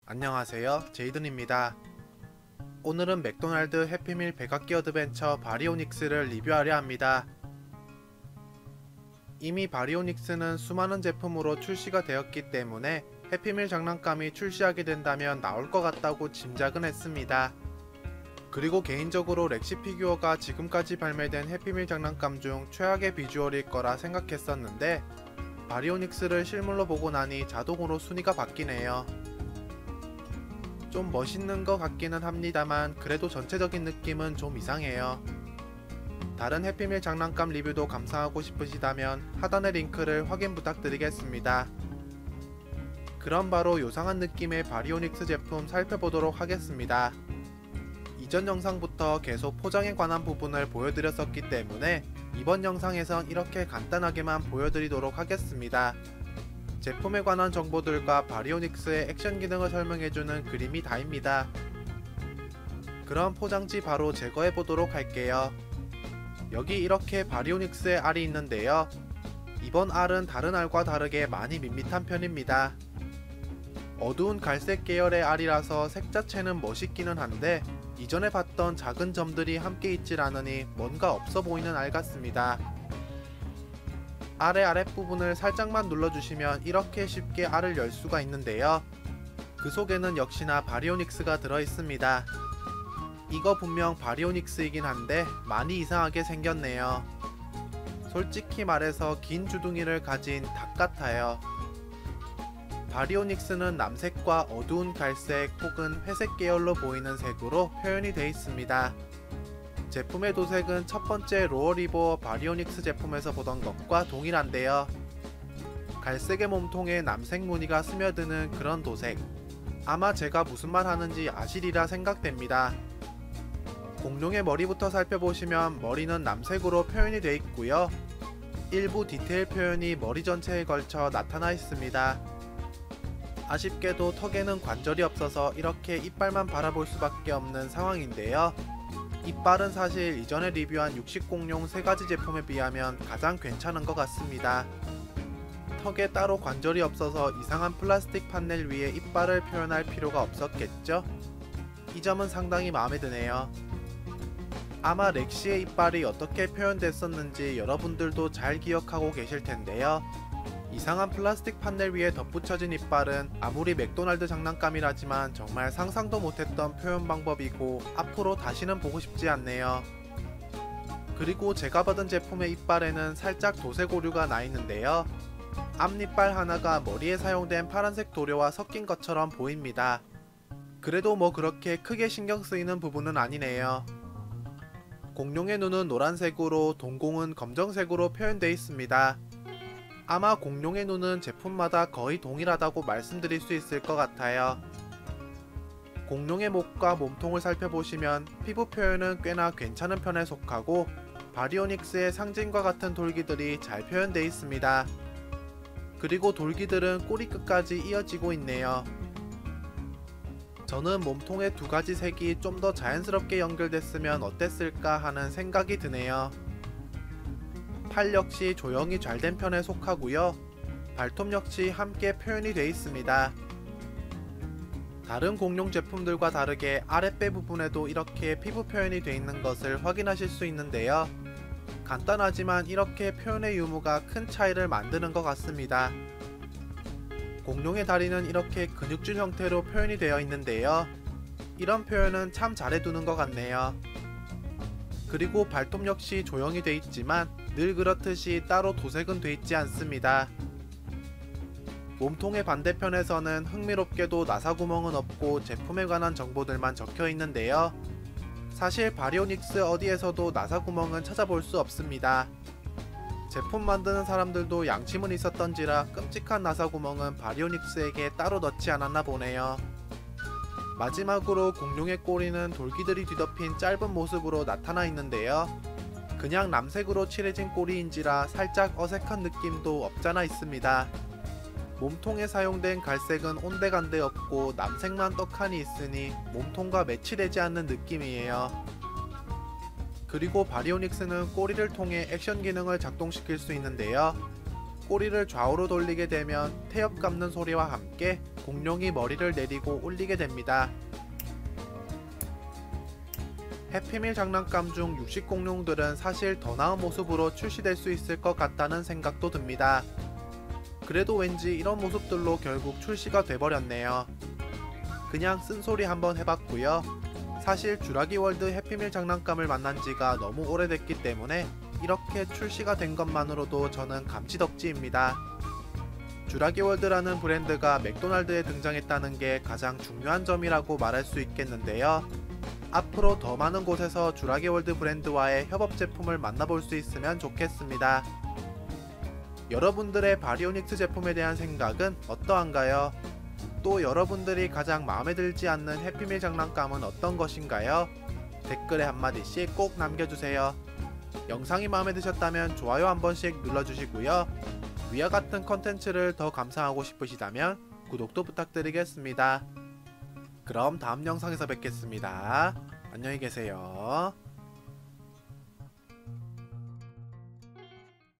안녕하세요, 제이든입니다. 오늘은 맥도날드 해피밀 백악기 어드벤처 바리오닉스를 리뷰하려 합니다. 이미 바리오닉스는 수많은 제품으로 출시가 되었기 때문에 해피밀 장난감이 출시하게 된다면 나올 것 같다고 짐작은 했습니다. 그리고 개인적으로 렉시 피규어가 지금까지 발매된 해피밀 장난감 중 최악의 비주얼일 거라 생각했었는데 바리오닉스를 실물로 보고 나니 자동으로 순위가 바뀌네요. 좀 멋있는 것 같기는 합니다만 그래도 전체적인 느낌은 좀 이상해요. 다른 해피밀 장난감 리뷰도 감상하고 싶으시다면 하단의 링크를 확인 부탁드리겠습니다. 그럼 바로 요상한 느낌의 바리오닉스 제품 살펴보도록 하겠습니다. 이전 영상부터 계속 포장에 관한 부분을 보여드렸었기 때문에 이번 영상에선 이렇게 간단하게만 보여드리도록 하겠습니다. 제품에 관한 정보들과 바리오닉스의 액션 기능을 설명해주는 그림이 다입니다. 그럼 포장지 바로 제거해보도록 할게요. 여기 이렇게 바리오닉스의 알이 있는데요. 이번 알은 다른 알과 다르게 많이 밋밋한 편입니다. 어두운 갈색 계열의 알이라서 색 자체는 멋있기는 한데 이전에 봤던 작은 점들이 함께 있질 않으니 뭔가 없어 보이는 알 같습니다. 알의 아랫부분을 살짝만 눌러주시면 이렇게 쉽게 알을 열 수가 있는데요. 그 속에는 역시나 바리오닉스가 들어있습니다. 이거 분명 바리오닉스이긴 한데 많이 이상하게 생겼네요. 솔직히 말해서 긴 주둥이를 가진 닭 같아요. 바리오닉스는 남색과 어두운 갈색 혹은 회색 계열로 보이는 색으로 표현이 되어 있습니다. 제품의 도색은 첫 번째 로어리버 바리오닉스 제품에서 보던 것과 동일한데요. 갈색의 몸통에 남색 무늬가 스며드는 그런 도색. 아마 제가 무슨 말 하는지 아시리라 생각됩니다. 공룡의 머리부터 살펴보시면 머리는 남색으로 표현이 되어 있고요. 일부 디테일 표현이 머리 전체에 걸쳐 나타나 있습니다. 아쉽게도 턱에는 관절이 없어서 이렇게 이빨만 바라볼 수밖에 없는 상황인데요. 이빨은 사실 이전에 리뷰한 육식공룡 3가지 제품에 비하면 가장 괜찮은 것 같습니다. 턱에 따로 관절이 없어서 이상한 플라스틱 판넬 위에 이빨을 표현할 필요가 없었겠죠? 이 점은 상당히 마음에 드네요. 아마 렉시의 이빨이 어떻게 표현됐었는지 여러분들도 잘 기억하고 계실 텐데요. 이상한 플라스틱 판넬 위에 덧붙여진 이빨은 아무리 맥도날드 장난감이라지만 정말 상상도 못했던 표현 방법이고 앞으로 다시는 보고 싶지 않네요. 그리고 제가 받은 제품의 이빨에는 살짝 도색 오류가 나 있는데요. 앞니빨 하나가 머리에 사용된 파란색 도료와 섞인 것처럼 보입니다. 그래도 뭐 그렇게 크게 신경 쓰이는 부분은 아니네요. 공룡의 눈은 노란색으로 동공은 검정색으로 표현되어 있습니다. 아마 공룡의 눈은 제품마다 거의 동일하다고 말씀드릴 수 있을 것 같아요. 공룡의 목과 몸통을 살펴보시면 피부 표현은 꽤나 괜찮은 편에 속하고 바리오닉스의 상징과 같은 돌기들이 잘 표현되어 있습니다. 그리고 돌기들은 꼬리 끝까지 이어지고 있네요. 저는 몸통의 2가지 색이 좀 더 자연스럽게 연결됐으면 어땠을까 하는 생각이 드네요. 팔 역시 조형이 잘 된 편에 속하고요. 발톱 역시 함께 표현이 되어 있습니다. 다른 공룡 제품들과 다르게 아랫배 부분에도 이렇게 피부 표현이 되어 있는 것을 확인하실 수 있는데요. 간단하지만 이렇게 표현의 유무가 큰 차이를 만드는 것 같습니다. 공룡의 다리는 이렇게 근육줄 형태로 표현이 되어 있는데요. 이런 표현은 참 잘해두는 것 같네요. 그리고 발톱 역시 조형이 되어 있지만 늘 그렇듯이 따로 도색은 되어 있지 않습니다. 몸통의 반대편에서는 흥미롭게도 나사구멍은 없고 제품에 관한 정보들만 적혀 있는데요. 사실 바리오닉스 어디에서도 나사구멍은 찾아볼 수 없습니다. 제품 만드는 사람들도 양심은 있었던지라 끔찍한 나사구멍은 바리오닉스에게 따로 넣지 않았나 보네요. 마지막으로 공룡의 꼬리는 돌기들이 뒤덮인 짧은 모습으로 나타나 있는데요. 그냥 남색으로 칠해진 꼬리인지라 살짝 어색한 느낌도 없잖아 있습니다. 몸통에 사용된 갈색은 온데간데 없고 남색만 떡하니 있으니 몸통과 매치되지 않는 느낌이에요. 그리고 바리오닉스는 꼬리를 통해 액션 기능을 작동시킬 수 있는데요. 꼬리를 좌우로 돌리게 되면 태엽 감는 소리와 함께 공룡이 머리를 내리고 울리게 됩니다. 해피밀 장난감 중 육식 공룡들은 사실 더 나은 모습으로 출시될 수 있을 것 같다는 생각도 듭니다. 그래도 왠지 이런 모습들로 결국 출시가 돼버렸네요. 그냥 쓴소리 한번 해봤고요. 사실 쥬라기월드 해피밀 장난감을 만난 지가 너무 오래됐기 때문에 이렇게 출시가 된 것만으로도 저는 감지덕지입니다. 쥬라기월드라는 브랜드가 맥도날드에 등장했다는 게 가장 중요한 점이라고 말할 수 있겠는데요. 앞으로 더 많은 곳에서 쥬라기월드 브랜드와의 협업 제품을 만나볼 수 있으면 좋겠습니다. 여러분들의 바리오닉스 제품에 대한 생각은 어떠한가요? 또 여러분들이 가장 마음에 들지 않는 해피밀 장난감은 어떤 것인가요? 댓글에 한마디씩 꼭 남겨주세요. 영상이 마음에 드셨다면 좋아요 한 번씩 눌러주시고요. 위와 같은 컨텐츠를 더 감상하고 싶으시다면 구독도 부탁드리겠습니다. 그럼 다음 영상에서 뵙겠습니다. 안녕히 계세요.